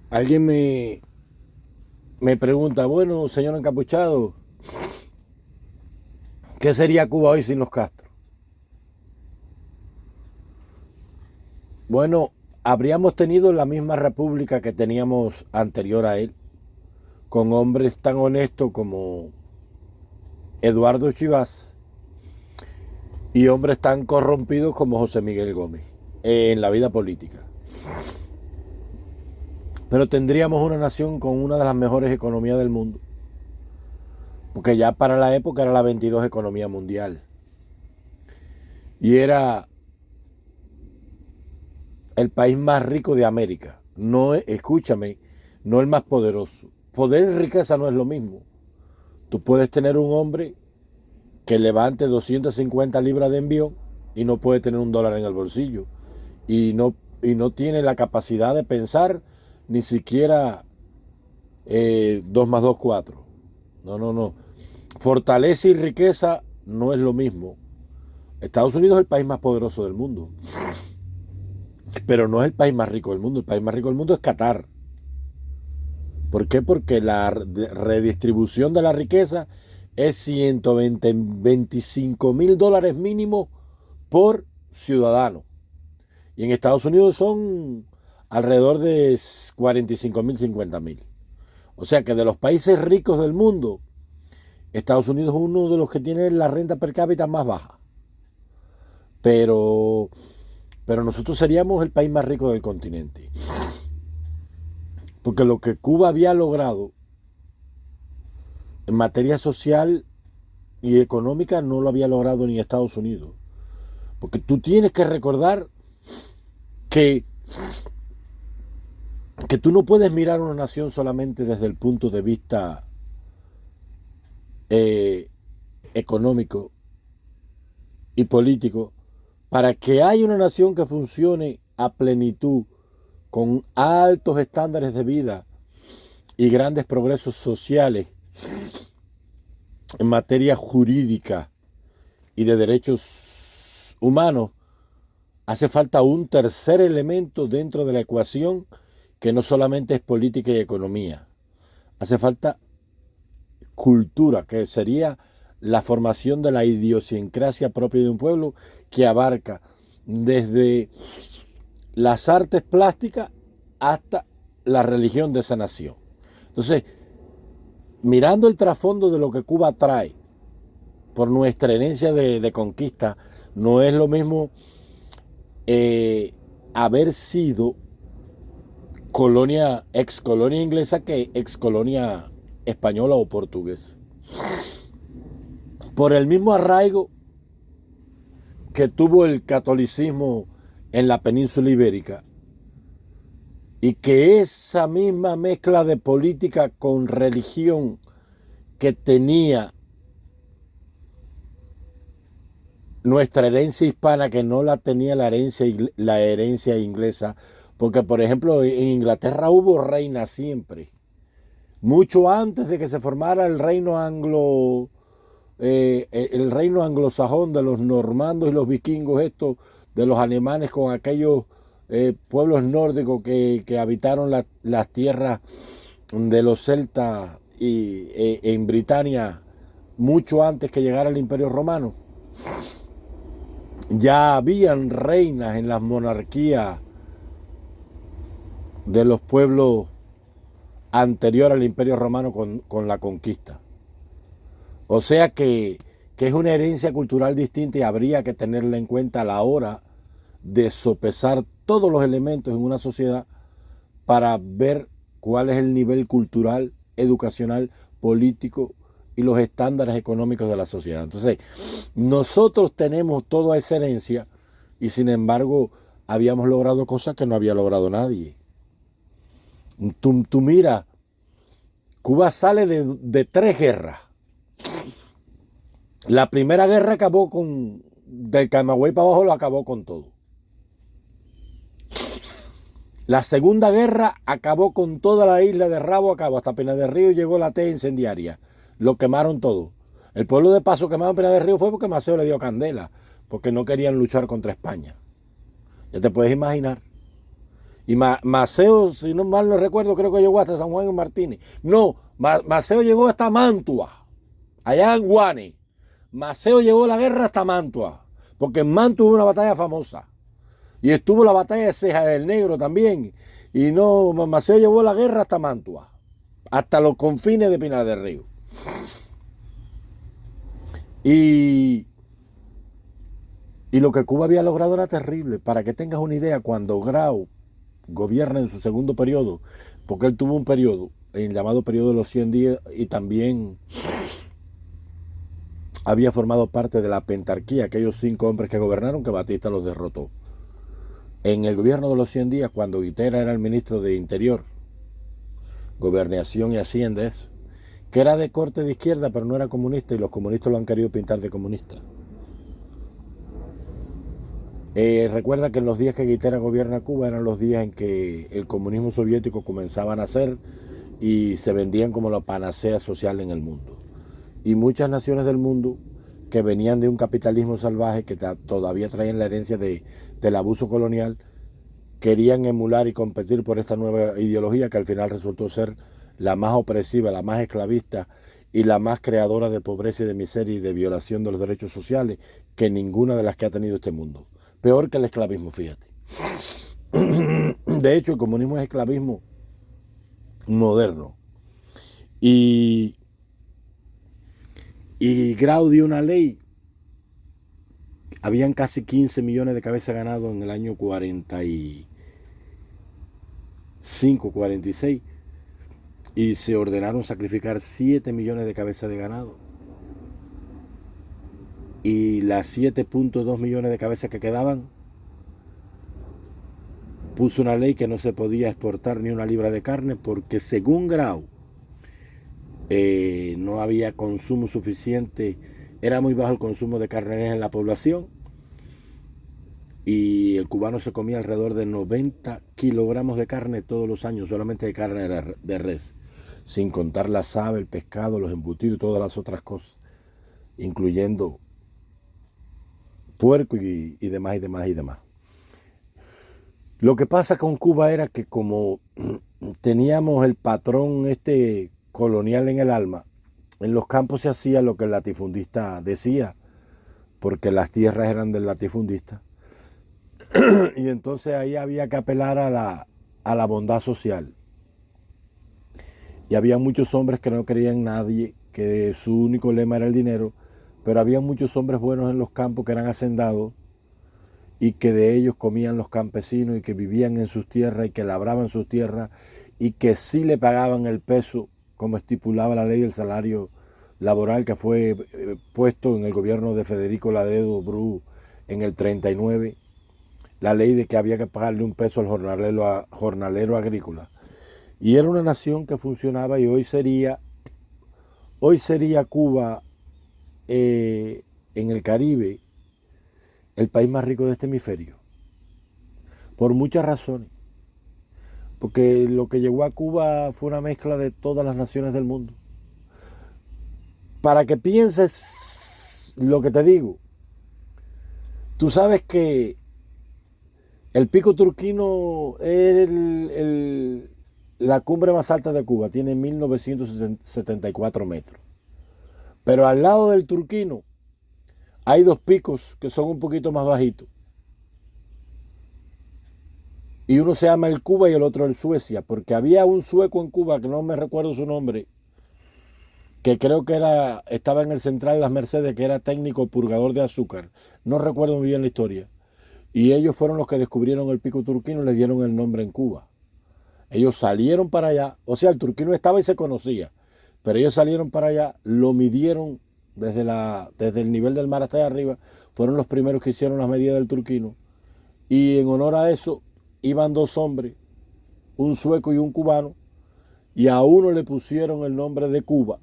Alguien me pregunta, bueno, señor encapuchado, ¿qué sería Cuba hoy sin los Castro? Bueno, habríamos tenido la misma república que teníamos anterior a él, con hombres tan honestos como Eduardo Chivás y hombres tan corrompidos como José Miguel Gómez en la vida política. Pero tendríamos una nación con una de las mejores economías del mundo, porque ya para la época era la 22 economía mundial y era el país más rico de América. No, escúchame, no el más poderoso. Poder y riqueza no es lo mismo. Tú puedes tener un hombre que levante 250 libras de envío y no puede tener un dólar en el bolsillo. Y no tiene la capacidad de pensar ni siquiera 2 más 2, 4. No, no, no. Fortaleza y riqueza no es lo mismo. Estados Unidos es el país más poderoso del mundo, pero no es el país más rico del mundo. El país más rico del mundo es Qatar. ¿Por qué? Porque la redistribución de la riqueza es 125.000 dólares mínimo por ciudadano. Y en Estados Unidos son alrededor de 45.000, 50.000. O sea que de los países ricos del mundo, Estados Unidos es uno de los que tiene la renta per cápita más baja. Pero, pero nosotros seríamos el país más rico del continente. Porque lo que Cuba había logrado en materia social y económica no lo había logrado ni Estados Unidos. Porque tú tienes que recordar que, que tú no puedes mirar una nación solamente desde el punto de vista eh, económico y político. Para que haya una nación que funcione a plenitud, con altos estándares de vida y grandes progresos sociales en materia jurídica y de derechos humanos, hace falta un tercer elemento dentro de la ecuación que no solamente es política y economía. Hace falta cultura, que sería la formación de la idiosincrasia propia de un pueblo, que abarca desde las artes plásticas hasta la religión de esa nación. Entonces, mirando el trasfondo de lo que Cuba trae por nuestra herencia de conquista, no es lo mismo eh, haber sido ex colonia inglesa que ex colonia española o portuguesa. Por el mismo arraigo que tuvo el catolicismo en la península ibérica, y que esa misma mezcla de política con religión que tenía nuestra herencia hispana, que no la tenía la herencia inglesa, porque por ejemplo en Inglaterra hubo reina siempre, mucho antes de que se formara el reino anglosajón de los normandos y los vikingos, estos de los alemanes con aquellos pueblos nórdicos que habitaron las tierras de los celtas en Britania, mucho antes que llegara el Imperio Romano. Ya habían reinas en las monarquías de los pueblos anterior al Imperio Romano con la conquista. O sea que es una herencia cultural distinta y habría que tenerla en cuenta a la hora de sopesar todos los elementos en una sociedad para ver cuál es el nivel cultural, educacional, político y los estándares económicos de la sociedad. Entonces, nosotros tenemos toda esa herencia y sin embargo habíamos logrado cosas que no había logrado nadie. Tú mira, Cuba sale de 3 guerras. La primera guerra acabó del Camagüey para abajo, lo acabó con todo. La segunda guerra acabó con toda la isla de rabo a cabo, hasta Pinar del Río llegó la T incendiaria. Lo quemaron todo. El pueblo de Paso quemado en Pinar del Río fue porque Maceo le dio candela, porque no querían luchar contra España. Ya te puedes imaginar. Y Maceo, si no mal no recuerdo, creo que llegó hasta San Juan y Martínez. No, Maceo llegó hasta Mantua, allá en Guane. Maceo llegó la guerra hasta Mantua, porque en Mantua hubo una batalla famosa. Y estuvo la batalla de Ceja del Negro también. Y no, Maceo llevó la guerra hasta Mantua, hasta los confines de Pinar del Río. Y lo que Cuba había logrado era terrible. Para que tengas una idea, cuando Grau gobierna en su segundo periodo, porque él tuvo un periodo, el llamado periodo de los 100 días, y también había formado parte de la pentarquía, aquellos 5 hombres que gobernaron, que Batista los derrotó. En el gobierno de los 100 días, cuando Guitera era el ministro de Interior, Gobernación y Hacienda, eso, que era de corte de izquierda, pero no era comunista, y los comunistas lo han querido pintar de comunista. Recuerda que en los días que Guitera gobierna Cuba eran los días en que el comunismo soviético comenzaba a nacer y se vendían como la panacea social en el mundo. Y muchas naciones del mundo que venían de un capitalismo salvaje, que todavía traían la herencia del abuso colonial, querían emular y competir por esta nueva ideología que al final resultó ser la más opresiva, la más esclavista y la más creadora de pobreza y de miseria y de violación de los derechos sociales que ninguna de las que ha tenido este mundo. Peor que el esclavismo, fíjate. De hecho, el comunismo es esclavismo moderno. Y Grau dio una ley. Habían casi 15 millones de cabezas de ganado en el año 45, 46. Y se ordenaron sacrificar 7 millones de cabezas de ganado. Y las 7.2 millones de cabezas que quedaban, puso una ley que no se podía exportar ni una libra de carne porque según Grau no había consumo suficiente, era muy bajo el consumo de carne en la población y el cubano se comía alrededor de 90 kilogramos de carne todos los años, solamente de carne de res, sin contar la aves, el pescado, los embutidos y todas las otras cosas, incluyendo puerco y demás y demás y demás. Lo que pasa con Cuba era que como teníamos el patrón colonial en el alma, en los campos se hacía lo que el latifundista decía, porque las tierras eran del latifundista. Y entonces ahí había que apelar a la bondad social. Y había muchos hombres que no creían en nadie, que su único lema era el dinero, pero había muchos hombres buenos en los campos que eran hacendados y que de ellos comían los campesinos y que vivían en sus tierras y que labraban sus tierras y que sí le pagaban el peso como estipulaba la ley del salario laboral que fue puesto en el gobierno de Federico Ladrero Bru en el 39, la ley de que había que pagarle un peso al jornalero agrícola. Y era una nación que funcionaba y hoy sería Cuba en el Caribe el país más rico de este hemisferio, por muchas razones, porque lo que llegó a Cuba fue una mezcla de todas las naciones del mundo. Para que pienses lo que te digo, tú sabes que el Pico Turquino es la cumbre más alta de Cuba, tiene 1974 metros, pero al lado del Turquino hay 2 picos que son un poquito más bajitos. Y uno se llama el Cuba y el otro el Suecia, porque había un sueco en Cuba, que no me recuerdo su nombre, que creo que estaba en el Central Las Mercedes, que era técnico purgador de azúcar. No recuerdo muy bien la historia. Y ellos fueron los que descubrieron el Pico Turquino y le dieron el nombre en Cuba. Ellos salieron para allá, o sea, el Turquino estaba y se conocía, pero ellos salieron para allá, lo midieron desde el nivel del mar hasta allá arriba, fueron los primeros que hicieron las medidas del Turquino, y en honor a eso iban 2 hombres, un sueco y un cubano, y a uno le pusieron el nombre de Cuba,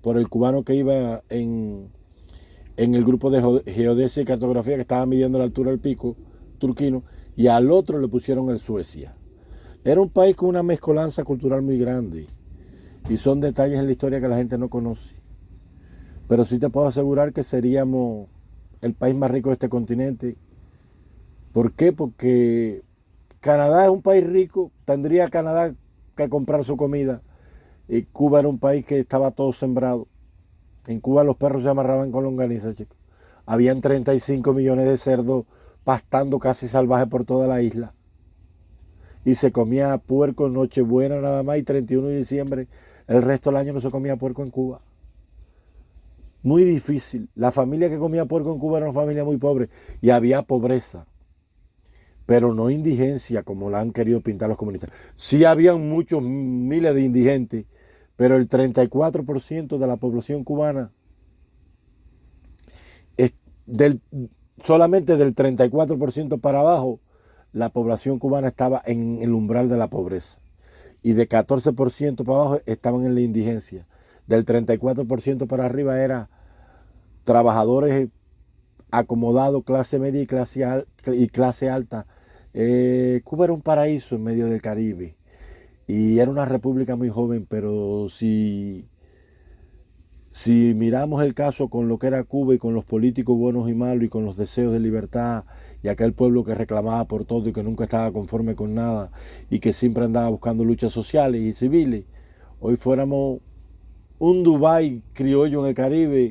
por el cubano que iba en el grupo de geodesia y cartografía que estaba midiendo la altura del pico turquino, y al otro le pusieron el Suecia. Era un país con una mezcolanza cultural muy grande, y son detalles en la historia que la gente no conoce. Pero sí te puedo asegurar que seríamos el país más rico de este continente. ¿Por qué? Porque Canadá es un país rico, tendría Canadá que comprar su comida. Y Cuba era un país que estaba todo sembrado. En Cuba los perros se amarraban con longaniza, chicos. Habían 35 millones de cerdos pastando casi salvajes por toda la isla. Y se comía puerco en Nochebuena nada más y 31 de diciembre. El resto del año no se comía puerco en Cuba. Muy difícil. La familia que comía puerco en Cuba era una familia muy pobre. Y había pobreza. Pero no indigencia como la han querido pintar los comunistas. Sí habían muchos miles de indigentes, pero el 34% de la población cubana, es solamente del 34% para abajo, la población cubana estaba en el umbral de la pobreza. Y de 14% para abajo estaban en la indigencia. Del 34% para arriba era trabajadores acomodados, clase media y clase alta. Cuba era un paraíso en medio del Caribe. Y era una república muy joven, pero si miramos el caso con lo que era Cuba y con los políticos buenos y malos y con los deseos de libertad y aquel pueblo que reclamaba por todo y que nunca estaba conforme con nada y que siempre andaba buscando luchas sociales y civiles, hoy fuéramos un Dubái criollo en el Caribe